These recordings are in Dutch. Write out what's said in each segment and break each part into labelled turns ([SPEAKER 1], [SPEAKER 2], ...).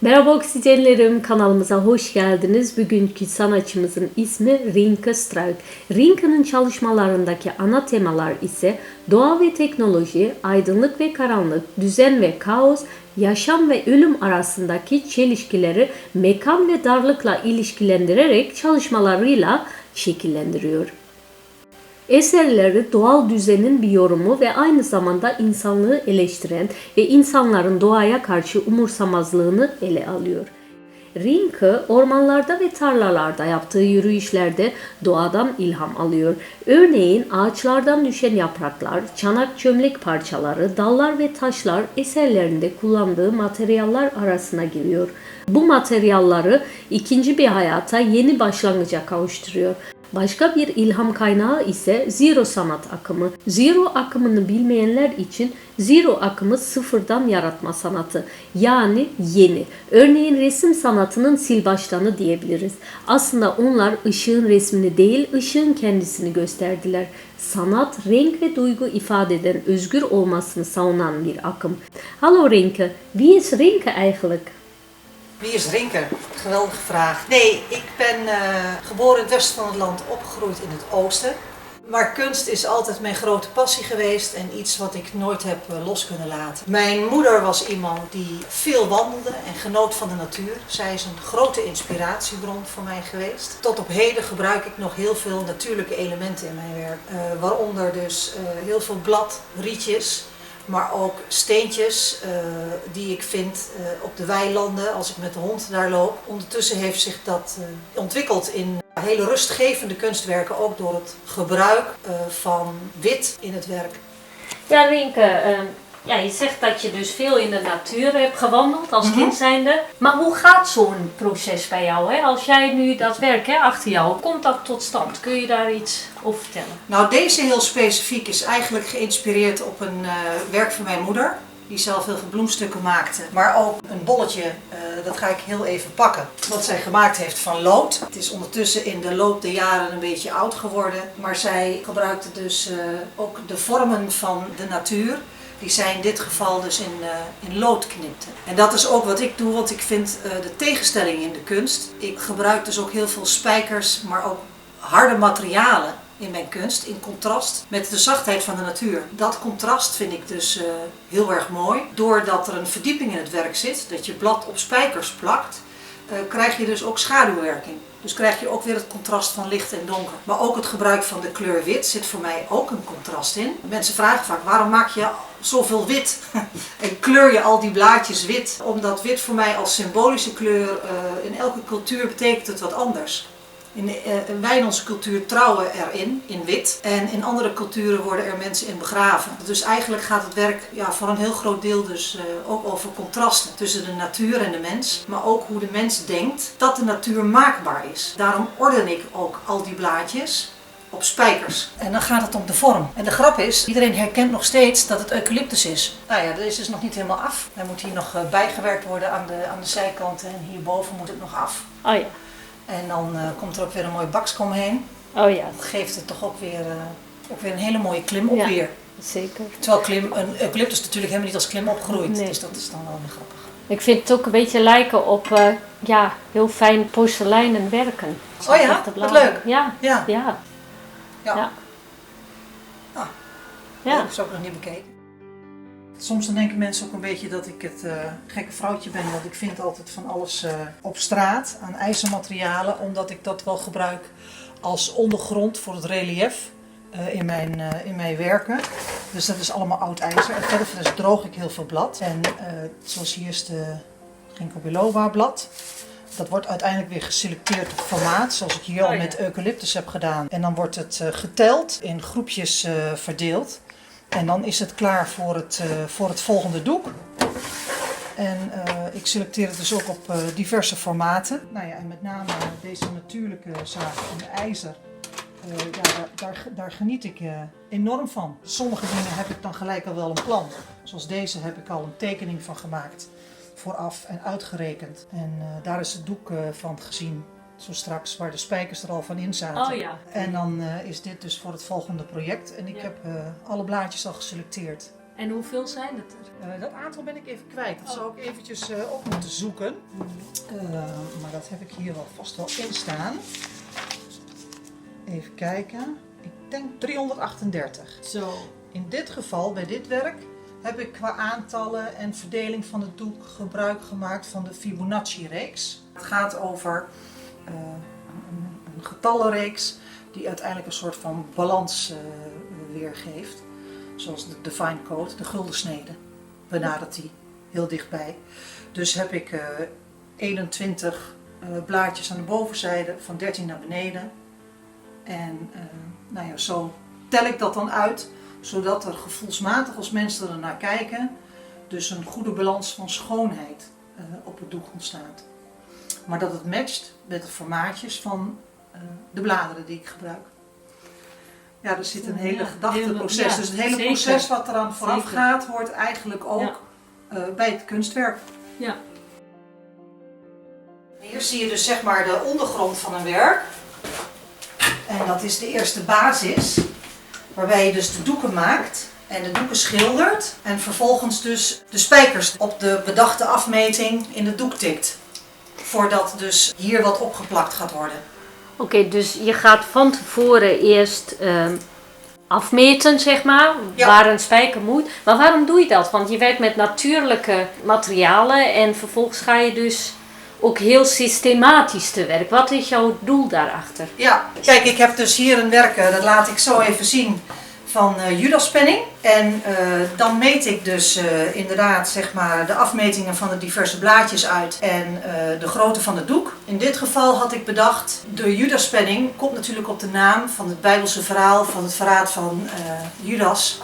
[SPEAKER 1] Merhaba oksijenlerim, kanalımıza hoş geldiniz. Bugünkü sanatçımızın ismi Rinke Strauk. Rinke'nin çalışmalarındaki ana temalar ise doğa ve teknoloji, aydınlık ve karanlık, düzen ve kaos, yaşam ve ölüm arasındaki çelişkileri mekan ve darlıkla ilişkilendirerek çalışmalarıyla şekillendiriyor. Eserleri doğal düzenin bir yorumu ve aynı zamanda insanlığı eleştiren ve insanların doğaya karşı umursamazlığını ele alıyor. Rinke, ormanlarda ve tarlalarda yaptığı yürüyüşlerde doğadan ilham alıyor. Örneğin ağaçlardan düşen yapraklar, çanak çömlek parçaları, dallar ve taşlar eserlerinde kullandığı materyaller arasına giriyor. Bu materyalları ikinci bir hayata, yeni başlangıca kavuşturuyor. Başka bir ilham kaynağı ise Zero sanat akımı. Zero akımını bilmeyenler için Zero akımı sıfırdan yaratma sanatı, yani yeni. Örneğin resim sanatının sil baştanı diyebiliriz. Aslında onlar ışığın resmini değil, ışığın kendisini gösterdiler. Sanat, renk ve duygu ifade eden, özgür olmasını savunan bir akım. Hallo Rinke, wie is Rinke eigenlijk?
[SPEAKER 2] Wie is Rinke? Geweldige vraag. Nee, ik ben geboren in het westen van het land, opgegroeid in het oosten. Maar kunst is altijd mijn grote passie geweest en iets wat ik nooit heb los kunnen laten. Mijn moeder was iemand die veel wandelde en genoot van de natuur. Zij is een grote inspiratiebron voor mij geweest. Tot op heden gebruik ik nog heel veel natuurlijke elementen in mijn werk. Waaronder dus heel veel rietjes. Maar ook steentjes die ik vind op de weilanden als ik met de hond daar loop. Ondertussen heeft zich dat ontwikkeld in hele rustgevende kunstwerken, ook door het gebruik van wit in het werk.
[SPEAKER 1] Ja, Rinke, je zegt dat je dus veel in de natuur hebt gewandeld als kind zijnde. Maar hoe gaat zo'n proces bij jou? Hè? Als jij nu dat werk achter jou, hoe komt dat tot stand? Kun je daar iets over vertellen?
[SPEAKER 2] Nou, deze heel specifiek is eigenlijk geïnspireerd op een werk van mijn moeder. Die zelf heel veel bloemstukken maakte. Maar ook een bolletje, dat ga ik heel even pakken. Wat zij gemaakt heeft van lood. Het is ondertussen in de loop der jaren een beetje oud geworden. Maar zij gebruikte dus ook de vormen van de natuur. Die zij in dit geval dus in lood knipte. En dat is ook wat ik doe, want ik vind de tegenstelling in de kunst. Ik gebruik dus ook heel veel spijkers, maar ook harde materialen in mijn kunst, in contrast met de zachtheid van de natuur. Dat contrast vind ik dus heel erg mooi. Doordat er een verdieping in het werk zit, dat je blad op spijkers plakt, krijg je dus ook schaduwwerking. Dus krijg je ook weer het contrast van licht en donker. Maar ook het gebruik van de kleur wit zit voor mij ook een contrast in. Mensen vragen vaak, waarom maak je zoveel wit? En kleur je al die blaadjes wit? Omdat wit voor mij als symbolische kleur, in elke cultuur betekent het wat anders. Wij in onze cultuur trouwen erin, in wit. En in andere culturen worden er mensen in begraven. Dus eigenlijk gaat het werk voor een heel groot deel dus ook over contrasten tussen de natuur en de mens. Maar ook hoe de mens denkt dat de natuur maakbaar is. Daarom orden ik ook al die blaadjes op spijkers. En dan gaat het om de vorm. En de grap is, iedereen herkent nog steeds dat het eucalyptus is. Nou ja, deze is nog niet helemaal af. Hij moet hier nog bijgewerkt worden aan de zijkanten en hierboven moet het nog af.
[SPEAKER 1] Oh ja.
[SPEAKER 2] En dan komt er ook weer een mooi bakskom heen.
[SPEAKER 1] Oh ja.
[SPEAKER 2] Dat geeft het toch ook weer een hele mooie klim op weer.
[SPEAKER 1] Zeker.
[SPEAKER 2] Terwijl een eucalyptus natuurlijk helemaal niet als klim opgroeit. Nee. Dus dat is dan wel weer grappig.
[SPEAKER 1] Ik vind het ook een beetje lijken op heel fijn porseleinen werken.
[SPEAKER 2] Oh ja, wat leuk.
[SPEAKER 1] Ja.
[SPEAKER 2] Ja.
[SPEAKER 1] Ja.
[SPEAKER 2] Ja. Ah, dat heb ik ook nog niet bekeken. Soms dan denken mensen ook een beetje dat ik het gekke vrouwtje ben, want ik vind altijd van alles op straat aan ijzermaterialen, omdat ik dat wel gebruik als ondergrond voor het relief in mijn werken. Dus dat is allemaal oud ijzer. En verder dus droog ik heel veel blad. En zoals hier is de ginkgo biloba blad. Dat wordt uiteindelijk weer geselecteerd op formaat, zoals ik hier al met eucalyptus heb gedaan. En dan wordt het geteld, in groepjes verdeeld. En dan is het klaar voor het volgende doek. En ik selecteer het dus ook op diverse formaten. Nou ja, en met name deze natuurlijke zaag van ijzer. Daar geniet ik enorm van. Sommige dingen heb ik dan gelijk al wel een plan. Zoals deze heb ik al een tekening van gemaakt. Vooraf en uitgerekend. En daar is het doek van gezien. Zo straks, waar de spijkers er al van in zaten.
[SPEAKER 1] Oh ja.
[SPEAKER 2] En dan is dit dus voor het volgende project. En ik heb alle blaadjes al geselecteerd.
[SPEAKER 1] En hoeveel zijn het er?
[SPEAKER 2] Dat aantal ben ik even kwijt. Dat zou ik eventjes op moeten zoeken. Maar dat heb ik hier wel vast wel in staan. Even kijken. Ik denk 338.
[SPEAKER 1] Zo.
[SPEAKER 2] In dit geval, bij dit werk, heb ik qua aantallen en verdeling van het doek gebruik gemaakt van de Fibonacci-reeks. Het gaat over een getallenreeks die uiteindelijk een soort van balans weergeeft. Zoals de Divine Code, de guldensnede, benadert die heel dichtbij. Dus heb ik 21 blaadjes aan de bovenzijde, van 13 naar beneden. En nou ja, zo tel ik dat dan uit, zodat er gevoelsmatig als mensen er naar kijken, dus een goede balans van schoonheid op het doek ontstaat. Maar dat het matcht met de formaatjes van de bladeren die ik gebruik. Ja, er zit een hele gedachteproces. Dus het hele proces wat eraan vooraf gaat, hoort eigenlijk ook bij het kunstwerk.
[SPEAKER 1] Ja.
[SPEAKER 2] Hier zie je dus zeg maar de ondergrond van een werk. En dat is de eerste basis, waarbij je dus de doeken maakt en de doeken schildert. En vervolgens dus de spijkers op de bedachte afmeting in het doek tikt. Voordat dus hier wat opgeplakt gaat worden.
[SPEAKER 1] Oké, dus je gaat van tevoren eerst afmeten, zeg maar, waar een spijker moet. Maar waarom doe je dat? Want je werkt met natuurlijke materialen en vervolgens ga je dus ook heel systematisch te werk. Wat is jouw doel daarachter?
[SPEAKER 2] Ja, kijk, ik heb dus hier een werk, dat laat ik zo even zien, van Judaspenning. En dan meet ik dus inderdaad zeg maar de afmetingen van de diverse blaadjes uit en de grootte van het doek. In dit geval had ik bedacht, de Judaspenning komt natuurlijk op de naam van het Bijbelse verhaal van het verraad van Judas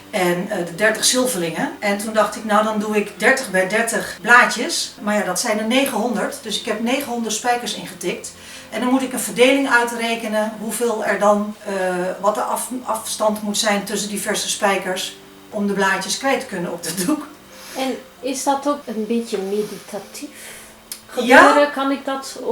[SPEAKER 2] en de 30 zilverlingen. En toen dacht ik, nou dan doe ik 30 bij 30 blaadjes. Maar ja, dat zijn er 900, dus ik heb 900 spijkers ingetikt. En dan moet ik een verdeling uitrekenen hoeveel er dan, wat de afstand moet zijn tussen diverse spijkers om de blaadjes kwijt te kunnen op de doek.
[SPEAKER 1] En is dat ook een beetje meditatief gebeuren? Ja,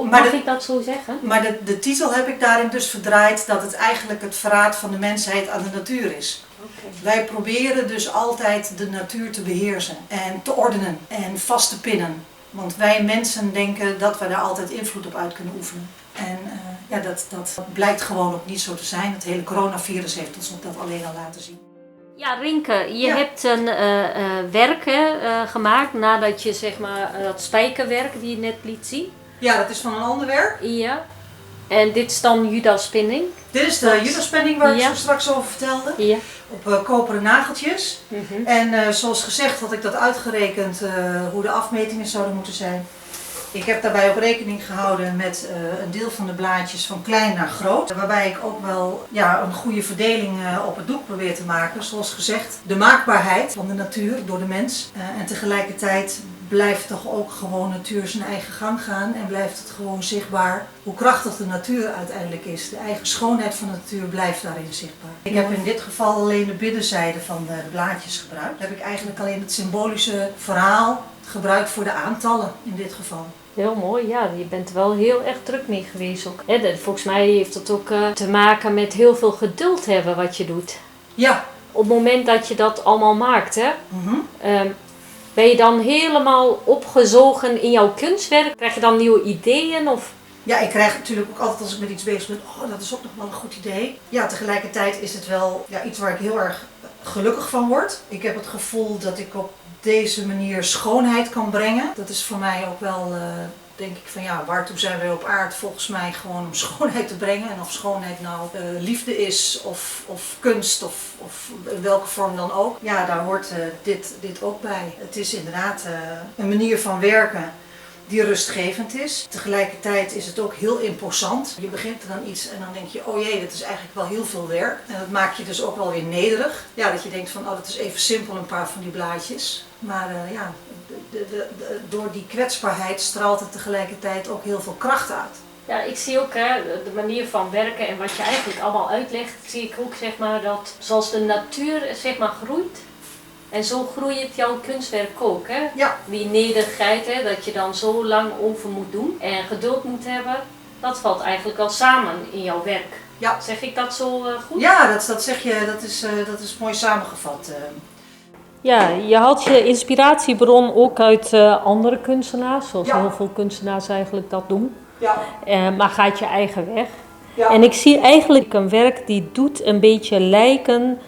[SPEAKER 1] mag ik dat zo zeggen?
[SPEAKER 2] Maar de titel heb ik daarin dus verdraaid dat het eigenlijk het verraad van de mensheid aan de natuur is.
[SPEAKER 1] Okay.
[SPEAKER 2] Wij proberen dus altijd de natuur te beheersen en te ordenen en vast te pinnen. Want wij mensen denken dat we daar altijd invloed op uit kunnen oefenen. En ja, dat blijkt gewoon ook niet zo te zijn. Het hele coronavirus heeft ons dat alleen al laten zien.
[SPEAKER 1] Ja, Rinke, je hebt een werk gemaakt nadat je zeg maar dat spijkerwerk die je net liet zien.
[SPEAKER 2] Ja, dat is van een ander werk.
[SPEAKER 1] Ja. En dit is dan Judaspenning?
[SPEAKER 2] Dit is de Judaspenning waar ik zo straks over vertelde. Ja. Op koperen nageltjes. En zoals gezegd had ik dat uitgerekend hoe de afmetingen zouden moeten zijn. Ik heb daarbij ook rekening gehouden met een deel van de blaadjes van klein naar groot. Waarbij ik ook wel een goede verdeling op het doek probeer te maken. Zoals gezegd, de maakbaarheid van de natuur door de mens. En tegelijkertijd blijft toch ook gewoon natuur zijn eigen gang gaan. En blijft het gewoon zichtbaar hoe krachtig de natuur uiteindelijk is. De eigen schoonheid van de natuur blijft daarin zichtbaar. Ik heb in dit geval alleen de binnenzijde van de blaadjes gebruikt. Dan heb ik eigenlijk alleen het symbolische verhaal gebruikt voor de aantallen in dit geval.
[SPEAKER 1] Heel mooi, ja. Je bent er wel heel erg druk mee geweest ook. Volgens mij heeft het ook te maken met heel veel geduld hebben wat je doet.
[SPEAKER 2] Ja.
[SPEAKER 1] Op het moment dat je dat allemaal maakt, hè, ben je dan helemaal opgezogen in jouw kunstwerk? Krijg je dan nieuwe ideeën? Of?
[SPEAKER 2] Ja, ik krijg natuurlijk ook altijd als ik met iets bezig ben, dat is ook nog wel een goed idee. Ja, tegelijkertijd is het wel iets waar ik heel erg gelukkig van word. Ik heb het gevoel dat ik op deze manier schoonheid kan brengen. Dat is voor mij ook wel, denk ik van waartoe zijn we op aarde? Volgens mij gewoon om schoonheid te brengen. En of schoonheid nou liefde is of kunst of in welke vorm dan ook. Ja, daar hoort dit ook bij. Het is inderdaad een manier van werken die rustgevend is. Tegelijkertijd is het ook heel imposant. Je begint er dan iets en dan denk je, oh jee, dat is eigenlijk wel heel veel werk. En dat maakt je dus ook wel weer nederig. Ja, dat je denkt van, dat is even simpel een paar van die blaadjes. Maar door die kwetsbaarheid straalt het tegelijkertijd ook heel veel kracht uit.
[SPEAKER 1] Ja, ik zie ook de manier van werken en wat je eigenlijk allemaal uitlegt, zie ik ook zeg maar dat zoals de natuur zeg maar groeit. En zo groeit jouw kunstwerk ook, hè?
[SPEAKER 2] Ja. Die
[SPEAKER 1] nederigheid, hè, dat je dan zo lang over moet doen en geduld moet hebben, dat valt eigenlijk al samen in jouw werk.
[SPEAKER 2] Ja.
[SPEAKER 1] Zeg ik dat zo goed?
[SPEAKER 2] Ja, dat zeg je, dat is mooi samengevat.
[SPEAKER 1] Ja, je had je inspiratiebron ook uit andere kunstenaars, zoals heel veel kunstenaars eigenlijk dat doen.
[SPEAKER 2] Ja.
[SPEAKER 1] Maar gaat je eigen weg.
[SPEAKER 2] Ja.
[SPEAKER 1] En ik zie eigenlijk een werk die doet een beetje lijken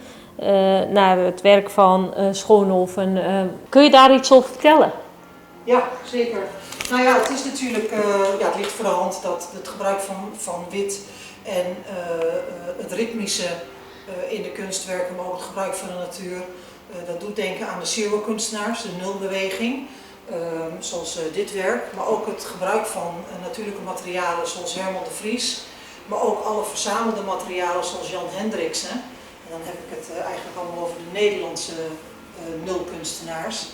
[SPEAKER 1] naar het werk van Schoonhoven. Kun je daar iets over vertellen?
[SPEAKER 2] Ja, zeker. Nou ja, het is natuurlijk, het ligt voor de hand dat het gebruik van wit en het ritmische in de kunstwerken, maar ook het gebruik van de natuur, dat doet denken aan de zero-kunstenaars, de nulbeweging, zoals dit werk, maar ook het gebruik van natuurlijke materialen zoals Herman de Vries, maar ook alle verzamelde materialen zoals Jan Hendriksen. En dan heb ik het eigenlijk allemaal over de Nederlandse nulkunstenaars.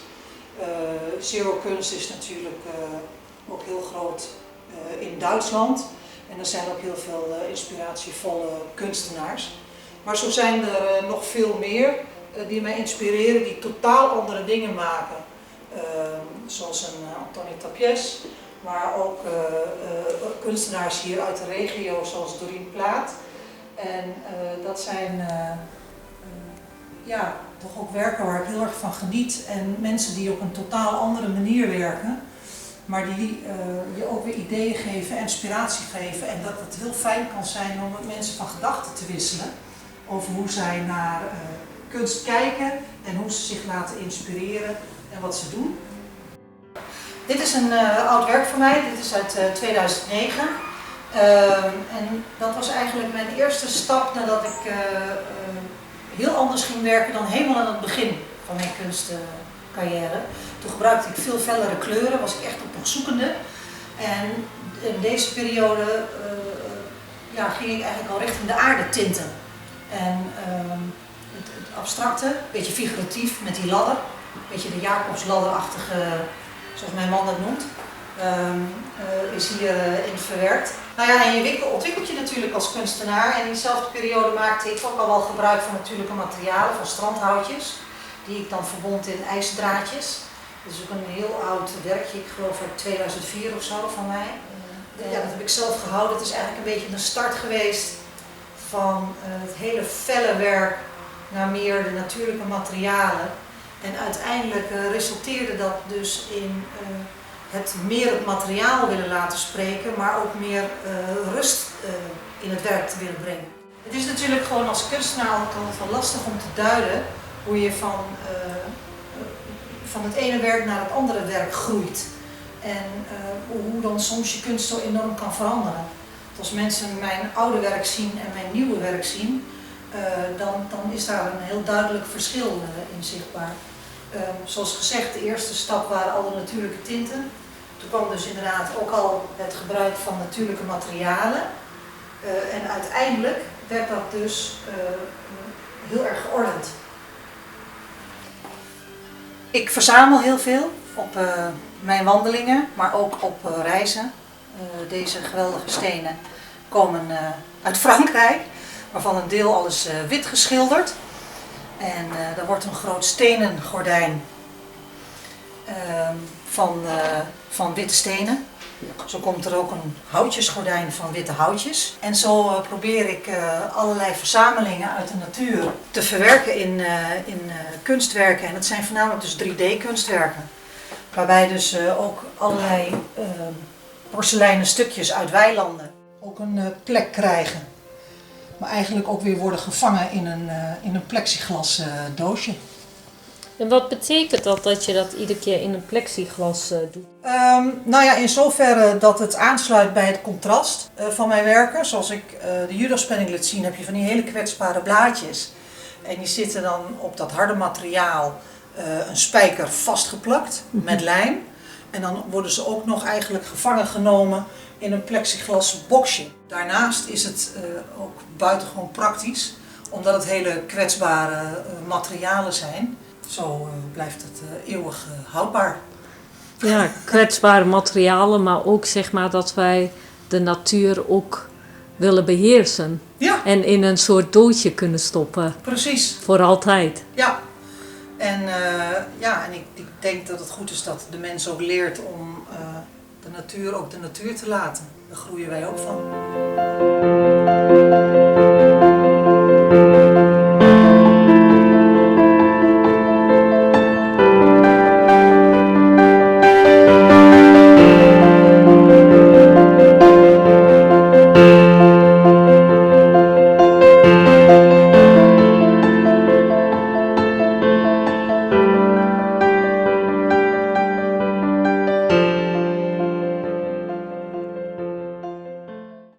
[SPEAKER 2] Zero-kunst is natuurlijk ook heel groot in Duitsland en er zijn ook heel veel inspiratievolle kunstenaars. Maar zo zijn er nog veel meer die mij inspireren, die totaal andere dingen maken. Zoals een Antoine Tapies, maar ook kunstenaars hier uit de regio zoals Dorien Plaat. En dat zijn toch ook werken waar ik heel erg van geniet en mensen die op een totaal andere manier werken, maar die je ook weer ideeën geven, inspiratie geven en dat het heel fijn kan zijn om met mensen van gedachten te wisselen over hoe zij naar kunst kijken en hoe ze zich laten inspireren en wat ze doen. Dit is een oud werk van mij, dit is uit 2009 en dat was eigenlijk mijn eerste stap nadat ik heel anders ging werken dan helemaal aan het begin van mijn kunstcarrière. Toen gebruikte ik veel fellere kleuren, was ik echt op een zoekende. En in deze periode ging ik eigenlijk al richting de aardetinten. En het abstracte, een beetje figuratief met die ladder, een beetje de Jacobsladderachtige, zoals mijn man dat noemt, is hierin verwerkt. Nou ja, en je ontwikkelt je natuurlijk als kunstenaar en in diezelfde periode maakte ik ook al wel gebruik van natuurlijke materialen, van strandhoutjes, die ik dan verbond in ijsdraadjes. Dat is ook een heel oud werkje, ik geloof uit 2004 of zo van mij. Ja, dat heb ik zelf gehouden. Het is eigenlijk een beetje een start geweest van het hele felle werk naar meer de natuurlijke materialen. En uiteindelijk resulteerde dat dus in het meer het materiaal willen laten spreken, maar ook meer rust in het werk te willen brengen. Het is natuurlijk gewoon als kunstenaar altijd wel lastig om te duiden hoe je van het ene werk naar het andere werk groeit. En hoe dan soms je kunst zo enorm kan veranderen. Als mensen mijn oude werk zien en mijn nieuwe werk zien, dan is daar een heel duidelijk verschil in zichtbaar. Zoals gezegd, de eerste stap waren al de natuurlijke tinten. Toen kwam dus inderdaad ook al het gebruik van natuurlijke materialen. En uiteindelijk werd dat dus heel erg geordend. Ik verzamel heel veel op mijn wandelingen, maar ook op reizen. Deze geweldige stenen komen uit Frankrijk, waarvan een deel al is wit geschilderd. En er wordt een groot stenen gordijn van witte stenen. Zo komt er ook een houtjesgordijn van witte houtjes. En zo probeer ik allerlei verzamelingen uit de natuur te verwerken in kunstwerken. En dat zijn voornamelijk dus 3D-kunstwerken. Waarbij dus ook allerlei porseleinen stukjes uit weilanden ook een plek krijgen. Maar eigenlijk ook weer worden gevangen in een plexiglas doosje.
[SPEAKER 1] En wat betekent dat je dat iedere keer in een plexiglas doet?
[SPEAKER 2] Nou ja, in zoverre dat het aansluit bij het contrast van mijn werken. Zoals ik de Judaspenning liet zien, heb je van die hele kwetsbare blaadjes. En die zitten dan op dat harde materiaal een spijker vastgeplakt met lijm. En dan worden ze ook nog eigenlijk gevangen genomen in een plexiglas boxje. Daarnaast is het ook buitengewoon praktisch, omdat het hele kwetsbare materialen zijn. Zo blijft het eeuwig houdbaar.
[SPEAKER 1] Ja, kwetsbare materialen, maar ook zeg maar dat wij de natuur ook willen beheersen.
[SPEAKER 2] Ja.
[SPEAKER 1] En in een soort doosje kunnen stoppen.
[SPEAKER 2] Precies.
[SPEAKER 1] Voor altijd.
[SPEAKER 2] Ja. En ik denk dat het goed is dat de mens ook leert om de natuur ook de natuur te laten. Daar groeien wij ook van.